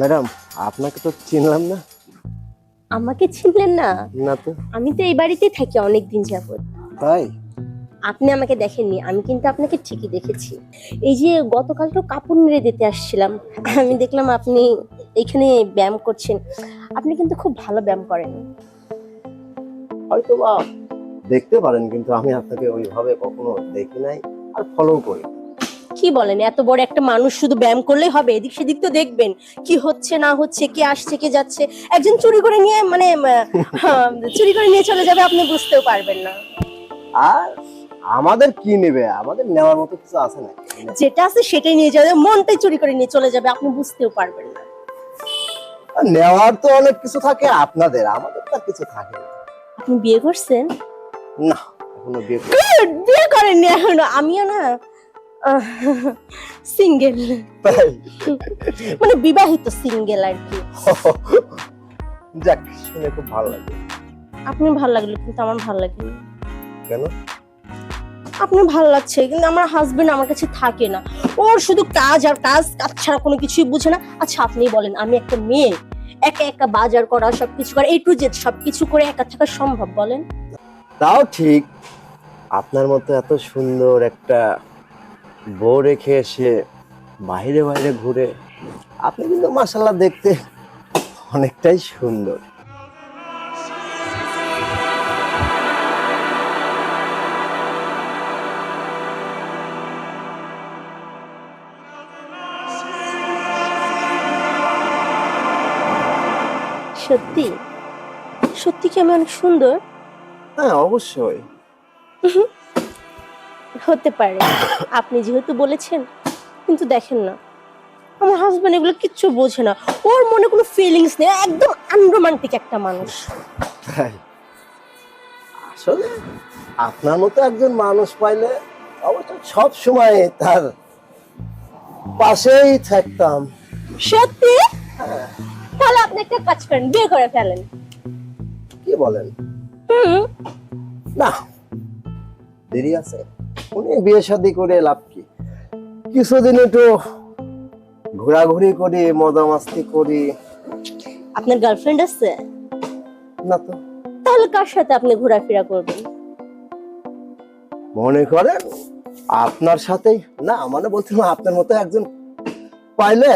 Madam, আপনাকে তো চিনলাম না। আমাকে চিনলেন না? না তো। আমি তো এই বাড়িতে থাকি অনেকদিন যাবত। তাই? আপনি আমাকে দেখেননি, আমি কিন্তু আপনাকে ঠিকই দেখেছি। এই যে গতকাল তো কাপড় নেড়ে দিতে আসছিলাম, আমি দেখলাম আপনি এখানে ব্যায়াম করছেন। আপনি কিন্তু খুব ভালো ব্যায়াম করেন। হয়তো বা দেখতে পারেন, কিন্তু আমি আপনাকে ওইভাবে কখনো দেখি নাই আর ফলো করি। কি বলেন, এত বড় একটা মানুষ শুধু ব্যায়াম করলেই হবে? এদিক সেদিক তো দেখবেন, কি হচ্ছে না হচ্ছে, কে আসছে কে যাচ্ছে। একজন চুরি করে নিয়ে চুরি করে নিয়ে চলে যাবে, আপনি বুঝতেও পারবেন না। আর আমাদের কি নেবে? আমাদের নেওয়ার মতো কিছু আছে না? যেটা আছে সেটাই নিয়ে যাবে, মনটাই চুরি করে নিয়ে চলে যাবে, আপনি বুঝতেও পারবেন না। নেওয়ার তো অনেক কিছু থাকে আপনাদের, আমাদের তো কিছু থাকে না। আপনি বিয়ে করছেন? না, এখনো বিয়ে বিয়ে করেননি এখনো? আমিও না, সিঙ্গেল, মানে বিবাহিত সিঙ্গেল আর কি। যাক, শুনে খুব ভালো লাগে। আপনি ভালো লাগলো, কিন্তু আমার ভালো লাগে না। কেন? আপনি ভালো লাগছে, কিন্তু আমার হাজবেন্ড আমার কাছে থাকে না। ওর শুধু কাজ আর কাজ, কাজ ছাড়া কোনো কিছুই বুঝে না। আচ্ছা আপনি বলেন, আমি একটা মেয়ে, একা একা বাজার করা, সবকিছু করা, A to Z সবকিছু করে একা থাকা সম্ভব বলেন? তাও ঠিক, আপনার মতো এত সুন্দর একটা বউ রেখে এসে বাইরে বাইরে ঘুরে, আপনি কিন্তু মাশাআল্লাহ দেখতে অনেকটাই সুন্দর। সত্যি? সত্যি কি আমি অনেক সুন্দর? হ্যাঁ, অবশ্যই। হতে পারে, আপনি যেহেতু বলেছেন। কিন্তু দেখেন না, আমার হাজবেন্ড এগুলো কিচ্ছু বোঝে না। ওর মনে কোনো ফিলিংস নেই, একদম আনরোমান্টিক একটা মানুষ। তাই? আসলে আপনার মতো একজন মানুষ পাইলে অবশ্য সব সময় তার পাশেই থাকতাম। সত্যি? তাহলে আপনি একটা কাজ করেন, বিয়ে করে ফেলেন। কি বলেন? না, দেরি আছে। উনি বিয়ে শাদী করে লাভ কি? কিছুদিন একটু ঘোরাঘুরি করি, মজা মাস্তি করি। আপনার গার্লফ্রেন্ড আছে? না তো। তাহলে কার সাথে আপনি ঘোরাফেরা করবেন? মনে করেন আপনার সাথেই। না মানে বলছিলাম, আপনার মতো একজন পাইলে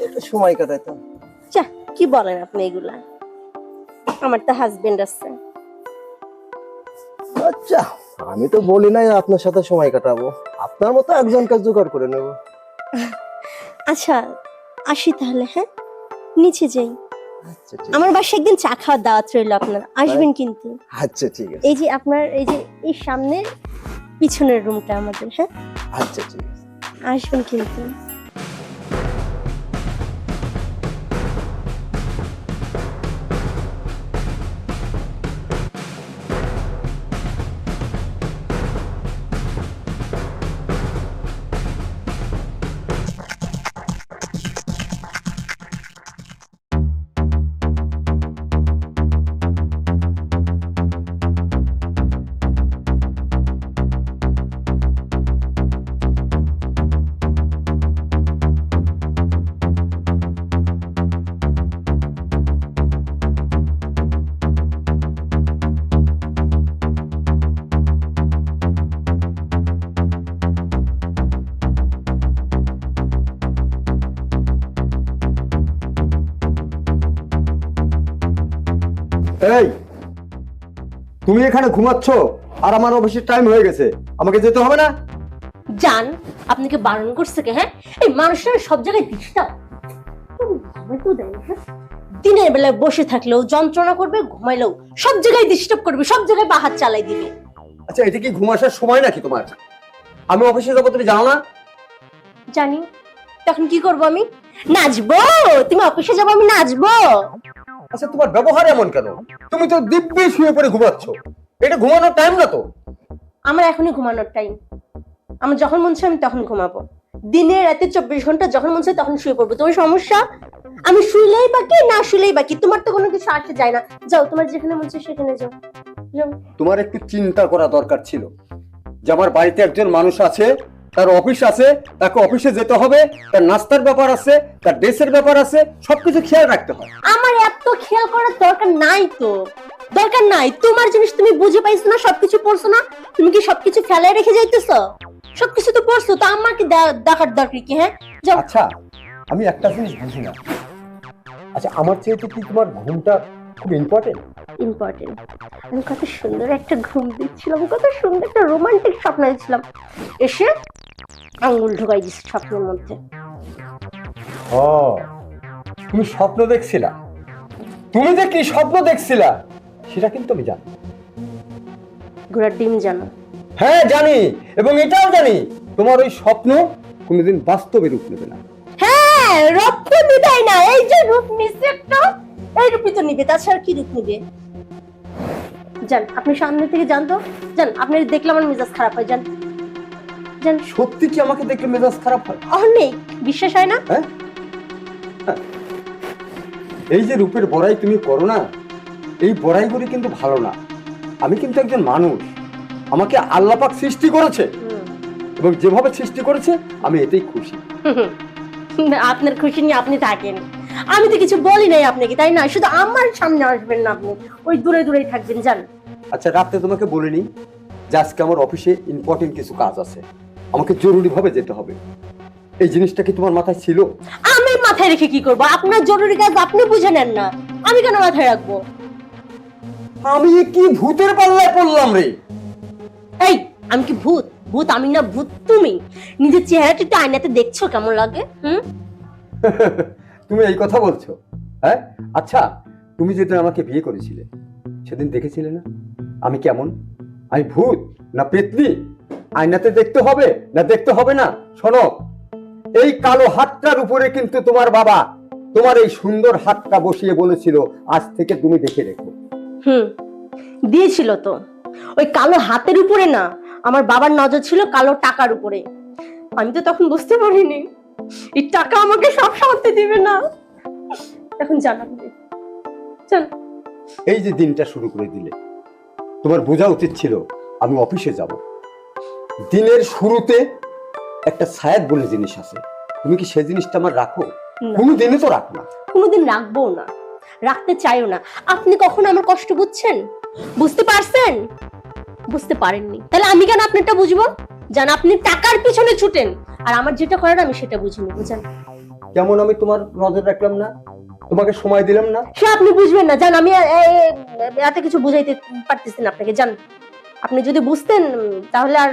একটু সময় কাটাইতাম। যা, কি বলেন আপনি এগুলা? আমার তো হাজবেন্ড আছে। আচ্ছা, আমি তো বলি নাই আপনার সাথে সময় কাটাবো, আপনার মতো একজনকে জোগাড় করে নেব। আচ্ছা, আসি তাহলে। হ্যাঁ, নিচে যাই। আচ্ছা ঠিক আমার বাসায় একদিন চা খাওয়ার দাওয়াত রইল, আপনার আসবেন কিন্তু। আচ্ছা ঠিক আছে। এই যে আপনার এই যে এই সামনে পিছনের রুমটা আমাদের। হ্যাঁ, আচ্ছা ঠিক আছে। আসবেন কিন্তু। এই, তুমি এখানে ঘুমাচ্ছ আর আমার অফিসের টাইম হয়ে গেছে, আমাকে যেতে হবে না? জান, আপনাকে বারণ করছে কে? হ্যাঁ, এই মানুষের সব জায়গায় ডিস্টার্ব তো দেয় না, হ্যাঁ? দিনের বেলায় বসে থাকলেও যন্ত্রণা করবে, ঘুমাইলেও সব জায়গায় ডিস্টার্ব করবে, সব জায়গায় বাহাত চালাই দিবে। আচ্ছা, এটা কি ঘুম আসার সময় নাকি তোমার? আমি অফিসে যাবো, তুমি জানো না? জানি। তখন কি করবো আমি? নাচবো? তুমি অফিসে যাবো, আমি নাচবো? আচ্ছা, তোমার ব্যবহার এমন কেন? তুমি তো দিব্যি শুয়ে পড়ে ঘুমাচ্ছ, এটা ঘুমানোর টাইম না তো। আমার এখনই ঘুমানোর টাইম। আমার যখন মন চায় আমি তখন ঘুমাবো। দিনে রাতে 24 ঘন্টা যখন মন চায় তখন শুয়ে পড়বো। তোমার সমস্যা? আমি শুইলেই বাকি, না শুইলেই বাকি, তোমার তো কোনো কিছু আসে যায় না। যাও, তোমার যেখানে মন চায় সেখানে যাও। যাও। তোমার একটু চিন্তা করা দরকার ছিল যে আমার বাড়িতে একজন মানুষ আছে, তার অফিস আছে, তাকে অফিসে যেতে হবে, তার নাস্তার ব্যাপার আছে, তার ড্রেসের ব্যাপার আছে, সবকিছু খেয়াল রাখতে হয়। আমার এত খেয়াল করার দরকার নাই তো, দরকার নাই। তোমার জিনিস তুমি বুঝে পাইছো না, সবকিছু পড়ছো না? তুমি কি সবকিছু ফেলায় রেখে যাইতেছো? সবকিছু তো পড়ছো, তো আমার কি দেখার দরকার কি? হ্যাঁ, যাও। আচ্ছা, আমি একটা জিনিস বুঝি না। আচ্ছা, আমার চেয়ে কি তোমার ঘুমটা খুব ইম্পর্টেন্ট? ইম্পর্টেন্ট। আমি কত সুন্দর একটা ঘুম দিচ্ছিলাম, কত সুন্দর একটা রোমান্টিক স্বপ্ন দিচ্ছিলাম, এসে আঙ্গুল ঢোকাই দিচ্ছে স্বপ্নের মধ্যে। ও, তুমি স্বপ্ন দেখছিলা? তুমি যে কি স্বপ্ন দেখছিলা সেটা কিন্তু আমি জানি। ঘোড়ার ডিম জানো? হ্যাঁ জানি, এবং এটাও জানি তোমার ওই স্বপ্ন কোনোদিন বাস্তবে রূপ নেবে না। হ্যাঁ, রূপ তো নিবেই না। এই যে রূপ নিচ্ছে একটা, এই রূপই তো নিবে, তাছাড়া কি রূপ নিবে? যান, আপনি সামনে থেকে যান তো, যান। আপনি দেখলে আমার মেজাজ খারাপ হয়, যান যান। সত্যি কি আমাকে দেখলে মেজাজ খারাপ হয়? অনেক বিশ্বাস হয় না? হ্যাঁ, এই যে রূপের বড়াই তুমি করো না, এই বড়াইগুলি কিন্তু ভালো না। আমি কিন্তু একজন মানুষ, আমাকে আল্লাহ পাক সৃষ্টি করেছে, এবং যেভাবে সৃষ্টি করেছে আমি এতেই খুশি। আপনার খুশি নিয়ে আপনি থাকেন, আমি তো কিছু বলি নাই আপনাকে, তাই না? শুধু আমার সামনে আসবেন না, আপনি ওই দূরে দূরেই থাকবেন, যান। আচ্ছা, রাতে তোমাকে বলিনি যে আজকে আমার অফিসে ইম্পর্টেন্ট কিছু কাজ আছে, আমাকে জরুরি ভাবে যেতে হবে? এই জিনিসটা কি তোমার মাথায় ছিল? আমি মাথায় রেখে কি করবো? আপনার জরুরি কাজ আপনি বুঝে নেন না, আমি কেন মাথায় রাখবো? আমি কি ভূতের পাল্লায় পড়লাম রে? এই, আমি কি ভূত? ভূত আমি না, ভূত তুমি। নিজের চেহারাটা একটু আয়নাতে দেখছো কেমন লাগে? তুমি এই কথা বলছো? হ্যাঁ, আচ্ছা, তুমি যেদিন আমাকে বিয়ে করেছিলে সেদিন দেখেছিলে না আমি কেমন? আমি ভূত না পেতনি? আয়নাতে দেখতে হবে না দেখতে হবে না? শোনো, এই কালো হাতটার উপরে কিন্তু তোমার বাবা তোমার এই সুন্দর হাতটা বসিয়ে বলেছিল আজ থেকে তুমি দেখে রেখো। দিয়েছিল তো। ওই কালো হাতের উপরে না, আমার বাবার নজর ছিল কালো টাকার উপরে। আমি তো তখন বুঝতে পারিনি এই টাকা আমাকে সব সামলাতে দিবে না। এখন জান, আপনি জান। এই যে দিনটা শুরু করে দিলে, তোমার বোঝা উচিত ছিল আমি অফিসে যাব। দিনের শুরুতে একটা ছায়াত বলে জিনিস আছে, তুমি কি সেই জিনিসটা আমার রাখো? কোনোদিনই তো রাখো না। কোনোদিন রাখবো না, রাখতে চাইও না। আপনি কখনো আমার কষ্ট বুঝছেন? বুঝতে পারছেন? বুঝতে পারেননি, তাহলে আমি কেন আপনারটা বুঝবো? জান, আপনি টাকার পিছনে ছুটেন, আর আমার যেটা করার আমি সেটা বুঝিনি, বুঝেন? কেমন আমি তোমার নজর রাখলাম না, তোমাকে সময় দিলাম না? সে আপনি বুঝবেন না, জান আমি এত কিছু বুঝাইতে পারতেছি না আপনাকে, জান আপনি যদি বুঝতেন তাহলে আর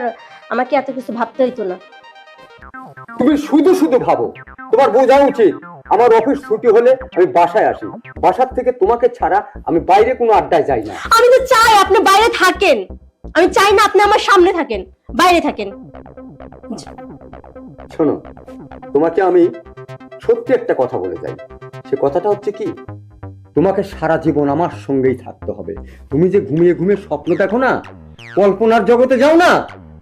আমাকে এত কিছু ভাবতে হইতো না। তুমি শুধু শুধু ভাবো। তোমার বোঝা উচিত আমার অফিস ছুটি হলে আমি বাসায় আসি, বাসার থেকে তোমাকে ছাড়া আমি বাইরে কোনো আড্ডায় যাই না। আমি তো চাই আপনি বাইরে থাকেন, আমি চাই না আপনি আমার সামনে থাকেন, বাইরে থাকেন। শোনো, তোমাকে আমি সত্যি একটা কথা বলে যাই। সে কথাটা হচ্ছে কি, তোমাকে সারা জীবন আমার সঙ্গেই থাকতে হবে। তুমি যে ঘুমিয়ে ঘুমিয়ে স্বপ্ন দেখো না, কল্পনার জগতে যাও না,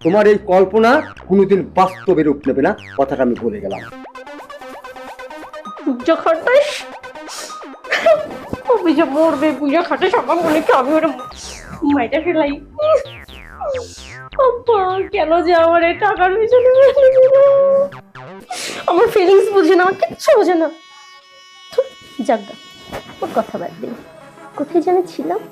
তোমার এই কল্পনা কোনোদিন বাস্তবে রূপ নেবে না, কথাটা আমি বলে গেলাম। অভিযোগ মরবে, পূজা খাটে সকাল মনে কি আমি ওটা মাইটা ফেলাই। কেন যে আমার এই টাকার পিছনে আমার ফিলিংস বুঝে না, কিচ্ছু বোঝে না। যাক ওর কথা বাদ দিন, কোথায় জানি ছিলাম।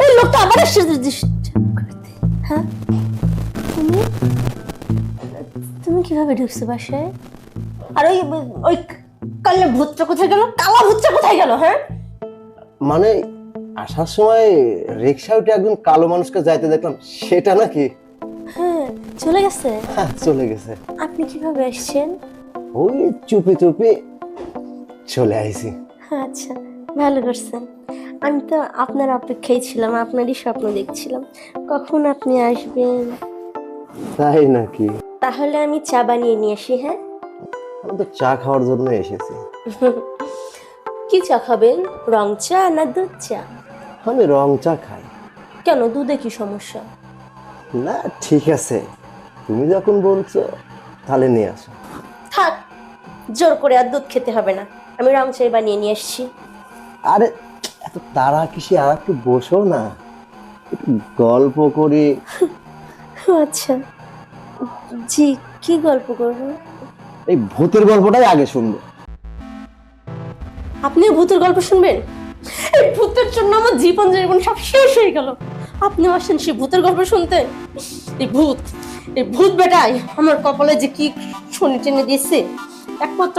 এই লোকটা আবার এসে হ্যাঁ, তুমি তুমি কিভাবে ঢুকছো বাসায়? আর ওই ওই কালো ভূতটা কোথায় গেল? কালা ভূতটা কোথায় গেল? হ্যাঁ মানে আসার সময় রিক্সা উঠে একজন কালো মানুষকে যাইতে দেখলাম, সেটা নাকি? হ্যাঁ চলে গেছে। হ্যাঁ চলে গেছে। আপনি কিভাবে আসছেন? ওই চুপি চুপি চলে আইছি। আচ্ছা ভালো করছেন। আমি তো আপনার অপেক্ষায় ছিলাম, আপনারই স্বপ্ন দেখছিলাম কখন আপনি আসবেন। তাই নাকি? তাহলে আমি চা বানিয়ে নিয়ে আসি। হ্যাঁ আমি তো চা খাওয়ার জন্য এসেছি। কি চা খাবেন, রং চা না দুধ চা? আমি রং চা খাই। কেন, দুধে কি সমস্যা? না ঠিক আছে, তুমি যখন বলছো তাহলে নিয়ে আসো। থাক, জোর করে আর দুধ খেতে হবে না, আমি রং চাই বানিয়ে নিয়ে আসছি। আরে এত তারা কিসে, আর একটু বসো না, একটু গল্প করি। আচ্ছা জি, কি গল্প করবো? এই ভূতের গল্পটাই আগে শুনবো। আপনিও ভূতের গল্প শুনবেন? এই ভূতের জন্য আমার জীবন জীবন সব শেষ হয়ে গেল, আপনিও আসেন সেই ভূতের গল্প শুনতে? এই ভূত বেটাই আমার কপালে যে কি শনি টেনে দিয়েছে। একমাত্র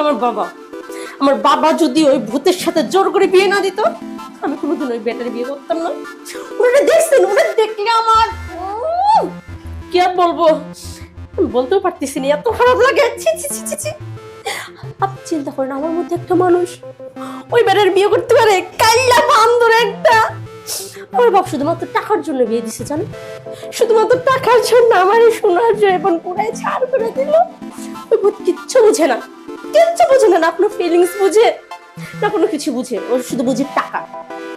আমার বাবা যদি ওই ভূতের সাথে জোর করে বিয়ে না দিত, আমি কোনোদিন ওই বেটার বিয়ে করতাম না। ওরা দেখছেন, ওরা দেখলে আমার কি আর বলবো, বলতেও পারতেছি না, এত খারাপ লাগে। ছি ছি ছি ছি ছি। আপনি চিন্তা করেন, আমার মধ্যে একটা মানুষ ওই বেটার বিয়ে করতে পারে? কাইলা বান্দর একটা। আমার বাপ শুধুমাত্র টাকার জন্য বিয়ে দিছে, জানেন? শুধুমাত্র টাকার জন্য আমার এই সোনার জীবন পুরাই ছাড় করে দিল। ওই ভূত কিচ্ছু বুঝে না, কিচ্ছু বুঝে না, আপনার ফিলিংস বুঝে না, কোনো কিছু বুঝে। ও শুধু বুঝে টাকা,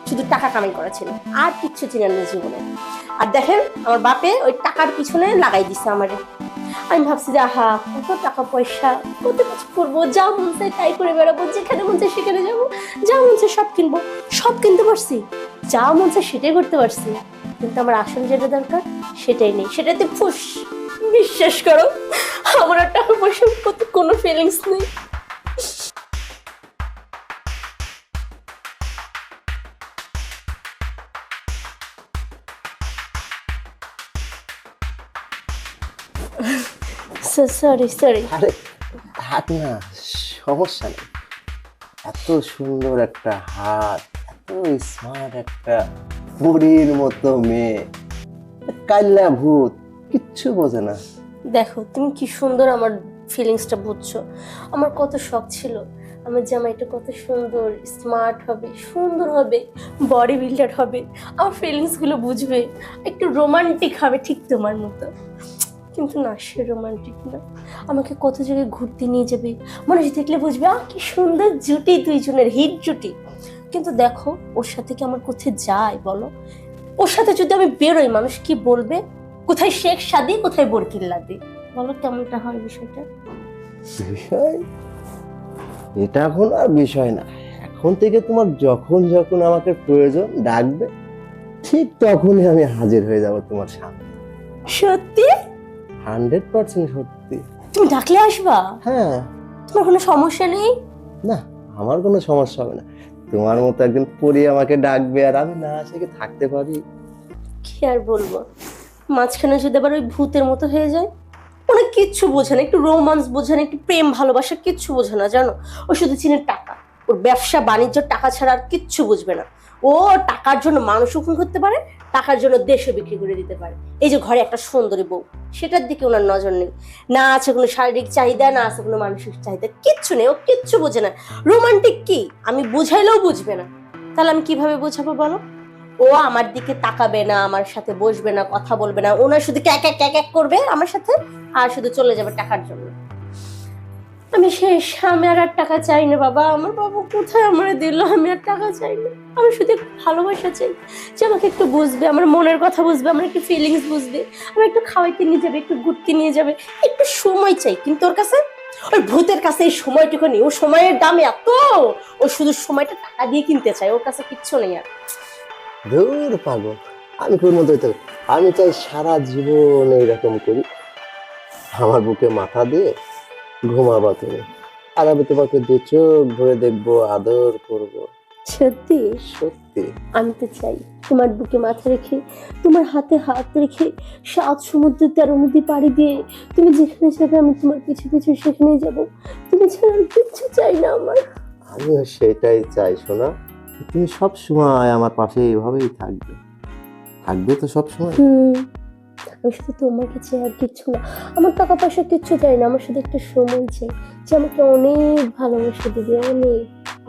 শুধু টাকা কামাই করা ছিল, আর কিচ্ছু চিনেন না জীবনে। আর দেখেন আমার বাপে ওই টাকার পিছনে লাগাই দিছে আমারে। আমি ভাবছি যে আহা কত টাকা পয়সা, কত কিছু করবো, যা মন চাই তাই করে বেড়াবো, যেখানে মন চাই সেখানে যাবো, যা মন চাই সব কিনবো। সব কিনতে পারছি, যা মন চাই সেটাই করতে পারছি, কিন্তু আমার আসল যেটা দরকার সেটাই নেই, সেটাতে ফুস। বিশ্বাস করো, আমার আর টাকা পয়সা কোনো ফিলিংস নেই। Sorry sorry. আরে থাক না, সমস্যা নেই। এত সুন্দর একটা হাত, এত স্মার্ট একটা বুড়ির মতো মেয়ে, কাল্লা ভূত, কিচ্ছু বোঝে না। দেখো তুমি কি সুন্দর আমার ফিলিংসটা বুঝছো। আমার কত শখ ছিল আমার জামাইটা কত সুন্দর স্মার্ট হবে, সুন্দর হবে, বডি বিল্ডার হবে, আমার ফিলিংস গুলো বুঝবে, একটু রোমান্টিক হবে ঠিক তোমার মতো। কিন্তু না, সে রোমান্টিক না। আমাকে কত জায়গায় ঘুরতে নিয়ে যাবে, মানুষ দেখলে বুঝবে কি সুন্দর জুটি, দুইজনের হিট জুটি। কিন্তু দেখো ওর সাথে কি আমার কোথায় যায় বলো? ওর সাথে যদি আমি বেরোই মানুষ কি বলবে? কোথায় শেখ সাদি, কোথায় বরকিল্লাদি, বলো কেমনটা হয় বিষয়টা? বিষয় এটা এখন আর বিষয় না। এখন থেকে তোমার যখন যখন আমাকে প্রয়োজন ডাকবে, ঠিক তখনই আমি হাজির হয়ে যাব তোমার সামনে। সত্যি? 100% সত্যি। তুমি ডাকলে আসবা? হ্যাঁ। তোমার কোনো সমস্যা নেই? না, আমার কোনো সমস্যা হবে না। তোমার মতো একদিন পরে আমাকে ডাকবে আর আমি না আসে কি থাকতে পারি? কি আর বলবো, মাঝখানে যদি আবার ওই ভূতের মতো হয়ে যায়। অনেক কিচ্ছু বোঝে না, একটু রোমান্স বোঝে না, একটু প্রেম ভালোবাসা কিচ্ছু বোঝে না জানো। ও শুধু চিনে টাকা, ওর ব্যবসা বাণিজ্য, টাকা ছাড়া আর কিচ্ছু বুঝবে না। ও টাকার জন্য মানুষও খুন করতে পারে, টাকার জন্য দেশও বিক্রি করে দিতে পারে। এই যে ঘরে একটা সুন্দরী বউ, সেটার দিকে ওনার নজর নেই। না আছে কোনো শারীরিক চাহিদা, না আছে কোনো মানসিক চাহিদা, কিচ্ছু নেই। ও কিচ্ছু বোঝে না। রোমান্টিক কি আমি বুঝাইলেও বুঝবে না। তাহলে আমি কিভাবে বোঝাবো বলো? ও আমার দিকে তাকাবে না, আমার সাথে বসবে না, কথা বলবে না। ওনার শুধু ক্যাক ক্যাক ক্যাক ক্যাক করবে আমার সাথে, আর শুধু চলে যাবে টাকার জন্য। আমি শেষ, আমি আর টাকা চাই না বাবা। আমার বাবা কোথায় আমার দিল, আমি আর টাকা চাই না। আমি শুধু একটু ভালোবাসা চাই, যে আমাকে একটু বুঝবে, আমার মনের কথা বুঝবে, আমার একটু ফিলিংস বুঝবে, আমার একটু খাওয়াইতে নিয়ে যাবে, একটু ঘুরতে নিয়ে যাবে, একটু সময় চাই। কিন্তু ওর কাছে, ওই ভূতের কাছে এই সময়টুকু নেই। ও সময়ের দাম এত, ও শুধু সময়টা টাকা দিয়ে কিনতে চায়, ওর কাছে কিচ্ছু নেই আর। ধুর পাগল, আমি কোন মতো হইতে হবে? আমি চাই সারা জীবন এইরকম করি, আমার বুকে মাথা দিয়ে ঘুমাবা তুমি, আর আমি তোমাকে দু চোখ ভরে দেখবো, আদর করব। সত্যি? সত্যি। আমি তো চাই তোমার বুকে মাথা রেখে, তোমার হাতে হাত রেখে, 7 সমুদ্র 13 নদী পাড়ি দিয়ে তুমি যেখানে যাবে আমি তোমার পিছু পিছু সেখানেই যাব। তুমি ছাড়া আর কিচ্ছু চাই না আমার। আমিও সেটাই চাই সোনা, তুমি সব সময় আমার পাশে এইভাবেই থাকবে। থাকবে তো সব সময়? আমি শুধু তোমাকে চাই আর কিচ্ছু না। আমার টাকা পয়সা কিচ্ছু চাই না, আমার শুধু একটা সময় চাই, যে আমাকে অনেক ভালোবাসা দিবে, অনেক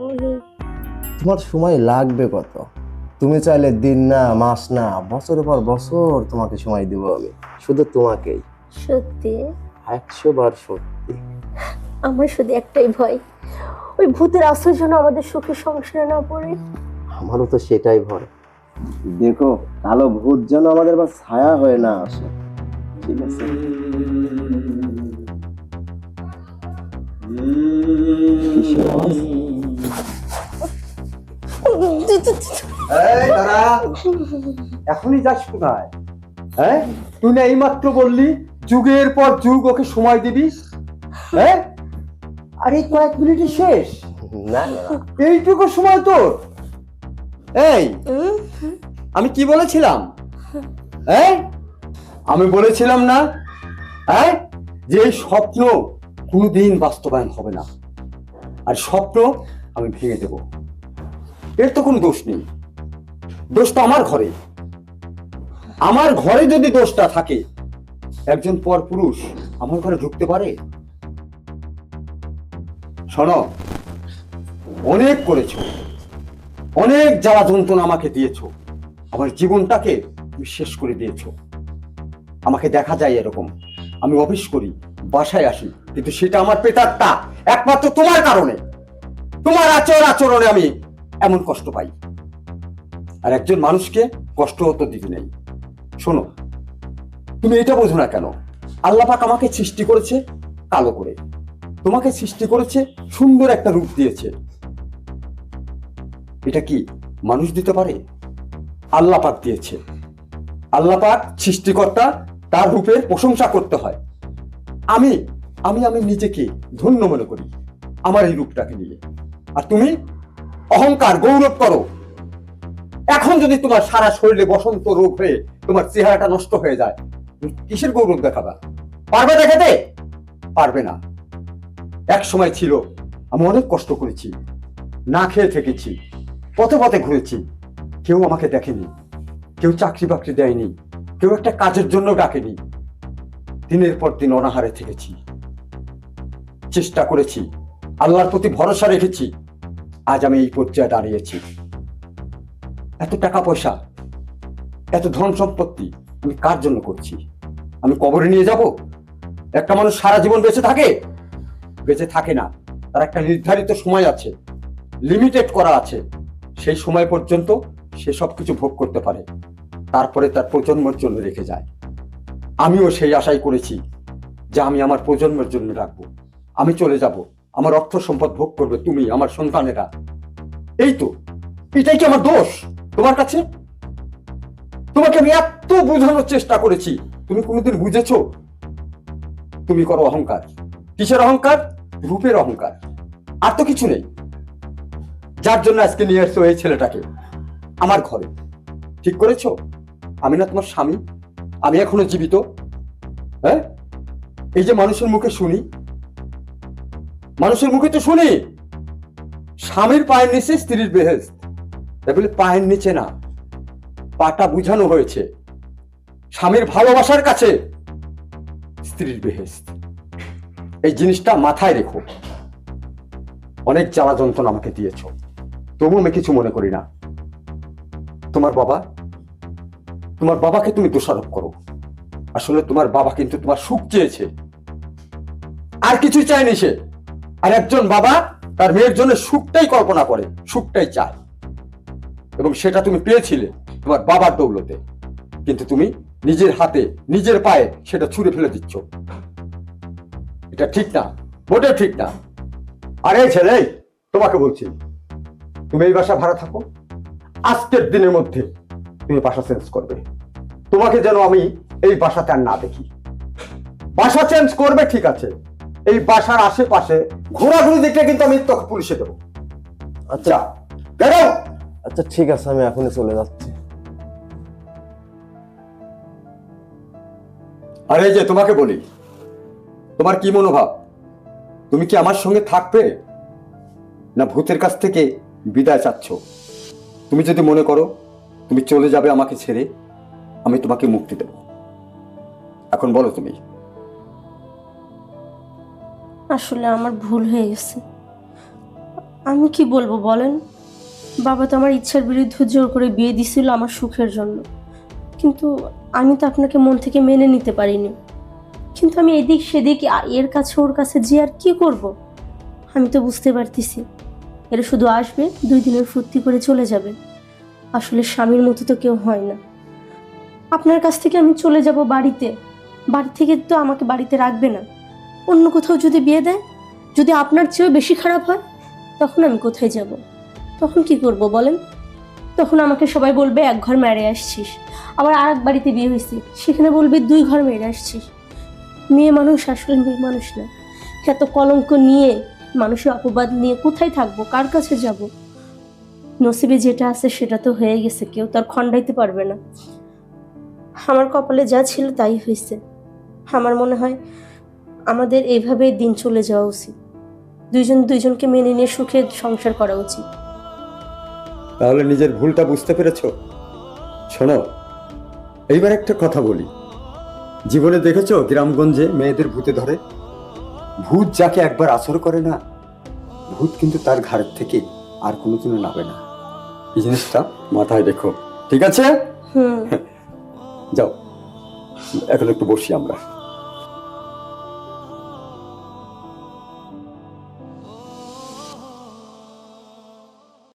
অনেক। তোমার সময় লাগবে কত? তুমি চাইলে দিন না, মাস না, বছরের পর বছর তোমাকে সময় দিব আমি, শুধু তোমাকেই। সত্যি? 100 বার সত্যি। আমার শুধু একটাই ভয়, ওই ভূতের আশ্রয় যেন আমাদের সুখের সংসারে না পড়ে। আমারও তো সেটাই ভয়। দেখো, কালো ভূত যেন আমাদের আবার ছায়া হয়ে না আসে। ঠিক আছে? কিসের আওয়াজ? এই দাঁড়া, এখনই যাস কোথায়? হ্যাঁ, তুই না এইমাত্র বললি যুগের পর যুগ ওকে সময় দিবি। হ্যাঁ, আরে কয়েক মিনিটই শেষ, না না, এইটুকু সময় তোর? এই, আমি কি বলেছিলাম? হ্যাঁ, আমি বলেছিলাম না হ্যাঁ যে এই স্বপ্ন কোনোদিন বাস্তবায়ন হবে না, আর স্বপ্ন আমি ভেঙে দেব। এর তো কোনো দোষ নেই, দোষ তো আমার ঘরে। আমার ঘরে যদি দোষটা থাকে, একজন পর পুরুষ আমার ঘরে ঢুকতে পারে? শোনো, অনেক করেছো, অনেক জ্বালা যন্ত্রণা আমাকে দিয়েছো, আমার জীবনটাকে তুমি শেষ করে দিয়েছো। আমাকে দেখা যায় এরকম, আমি অফিস করি, বাসায় আসি, কিন্তু সেটা আমার পেটারটা একমাত্র তোমার কারণে। তোমার আচরণে আমি এমন কষ্ট পাই, আর একজন মানুষকে কষ্ট হতে দিবি নাই। শোনো, তুমি এটা বোঝো না কেন? আল্লাহ পাক আমাকে সৃষ্টি করেছে কালো করে, তোমাকে সৃষ্টি করেছে সুন্দর একটা রূপ দিয়েছে। এটা কি মানুষ দিতে পারে? আল্লাহ পাক দিয়েছে। আল্লাহ পাক সৃষ্টিকর্তা, তার রূপের প্রশংসা করতে হয়। আমি আমি আমি নিজেকে ধন্য মনে করি আমার এই রূপটাকে নিয়ে, আর তুমি অহংকার গৌরব করো। এখন যদি তোমার সারা শরীরে বসন্ত রোগ হয়ে তোমার চেহারাটা নষ্ট হয়ে যায়, তুমি কিসের গৌরব দেখাবা? পারবে দেখাতে? পারবে না। এক সময় ছিল আমি অনেক কষ্ট করেছি, না খেয়ে থেকেছি, পথে পথে ঘুরেছি, কেউ আমাকে দেখেনি, কেউ চাকরি বাকরি দেয়নি, কেউ একটা কাজের জন্য ডাকেনি। দিনের পর দিন অনাহারে থেকেছি, চেষ্টা করেছি, আল্লাহর প্রতি ভরসা রেখেছি। আজ আমি এই পর্যায়ে দাঁড়িয়েছি। এত টাকা পয়সা, এত ধন সম্পত্তি আমি কার জন্য করছি? আমি কবরে নিয়ে যাব? একটা মানুষ সারা জীবন বেঁচে থাকে? বেঁচে থাকে না। তার একটা নির্ধারিত সময় আছে, লিমিটেড করা আছে। সেই সময় পর্যন্ত সে সবকিছু ভোগ করতে পারে, তারপরে তার প্রজন্মের জন্য রেখে যায়। আমিও সেই আশাই করেছি যে আমি আমার প্রজন্মের জন্য রাখবো। আমি চলে যাব, আমার অর্থ সম্পদ ভোগ করবে তুমি, আমার সন্তানেরা। এই তো, এটাই কি আমার দোষ তোমার কাছে? তোমাকে আমি এত বোঝানোর চেষ্টা করেছি, তুমি কোনোদিন বুঝেছো? তুমি করো অহংকার। কিসের অহংকার? রূপের অহংকার, আর তো কিছু নেই। যার জন্য আজকে নিয়ে এসছো এই ছেলেটাকে আমার ঘরে। ঠিক করেছো? আমি না তোমার স্বামী? আমি এখনো জীবিত? হ্যাঁ, এই যে মানুষের মুখে শুনি, মানুষের মুখে তো শুনি স্বামীর পায়ের নিচে স্ত্রীর বেহেশত। তাই বলে পায়ের নিচে না, পাটা বুঝানো হয়েছে স্বামীর ভালোবাসার কাছে স্ত্রীর বেহেশত। এই জিনিসটা মাথায় রেখো। অনেক জ্বালা যন্ত্রণা আমাকে দিয়েছ, তবু আমি কিছু মনে করি না। তোমার বাবাকে তুমি দোষারোপ করো। আসলে তোমার বাবা কিন্তু তোমার সুখ চেয়েছে, আর কিছুই চায়নি সে। আর একজন বাবা তার মেয়ের জন্য সুখটাই কল্পনা করে, সুখটাই চায়, এবং সেটা তুমি পেয়েছিলে তোমার বাবার দৌলতে। কিন্তু তুমি নিজের হাতে নিজের পায়ে সেটা ছুঁড়ে ফেলে দিচ্ছ। এটা ঠিক না, মোটেও ঠিক না। আর এই ছেলে, তোমাকে বলছি, তুমি এই বাসা ভাড়া থাকো। আজকের দিনের মধ্যে তুমি বাসা চেঞ্জ করবে। তোমাকে যেন আমি এই বাসাতে আর না দেখি। বাসা চেঞ্জ করবে, ঠিক আছে? এই বাসার আশেপাশে ঘোরাঘুরি দেখলে কিন্তু আমি তোকে পুলিশে দেবো। আচ্ছা, বেরো। আচ্ছা ঠিক আছে, আমি এখনই চলে যাচ্ছি। আর এই যে তোমাকে বলি, তোমার কি মনোভাব? তুমি কি আমার সঙ্গে থাকবে, না ভূতের কাছ থেকে বিদায় চাচ্ছ? তুমি যদি মনে করো তুমি চলে যাবে আমাকে ছেড়ে, আমি তোমাকে মুক্তি দেব। এখন বলো তুমি। আসলে আমার ভুল হয়ে গেছে। আমি কি বলবো বলেন? বাবা তো আমার ইচ্ছার বিরুদ্ধে জোর করে বিয়ে দিছিল আমার সুখের জন্য, কিন্তু আমি তো আপনাকে মন থেকে মেনে নিতে পারিনি। কিন্তু আমি এদিক সেদিক এর কাছে ওর কাছে যে আর কি করব? আমি তো বুঝতে পারতেছি এরা শুধু আসবে, 2 দিনের ফুর্তি করে চলে যাবে। আসলে স্বামীর মতো তো কেউ হয় না। আপনার কাছ থেকে আমি চলে যাব বাড়িতে, বাড়ি থেকে তো আমাকে বাড়িতে রাখবে না। অন্য কোথাও যদি বিয়ে দেয়, যদি আপনার চেয়েও বেশি খারাপ হয়, তখন আমি কোথায় যাব? তখন কি করব বলেন? তখন আমাকে সবাই বলবে 1 ঘর মেরে আসছিস। আবার আর এক বাড়িতে বিয়ে হয়েছি, সেখানে বলবে 2 ঘর মেরে আসছিস। মেয়ে মানুষ আসলে মেয়ে মানুষ না। এত কলঙ্ক নিয়ে, মানুষের অপবাদ নিয়ে কোথায় থাকবো, কার কাছে যাব? নসিবে যেটা আছে সেটা তো হয়ে গেছে, কেউ তার খণ্ডাইতে পারবে না। আমার কপালে যা ছিল তাই হয়েছে। আমার মনে হয় আমাদের এইভাবেই দিন চলে যাওয়া উচিত। দুইজনকে মেনে নিয়ে সুখে সংসার করা উচিত। তাহলে নিজের ভুলটা বুঝতে পেরেছো? শোনো, এইবার একটা কথা বলি। জীবনে দেখেছো গ্রামগঞ্জে মেয়েদের ভূতে ধরে? ভূত যাকে একবার আসর করে না, ভূত কিন্তু তার ঘাড়ের থেকে আর কোনোদিনও নামে না। এই জিনিসটা মাথায় রেখো, ঠিক আছে? যাও, এখন একটু বসি আমরা।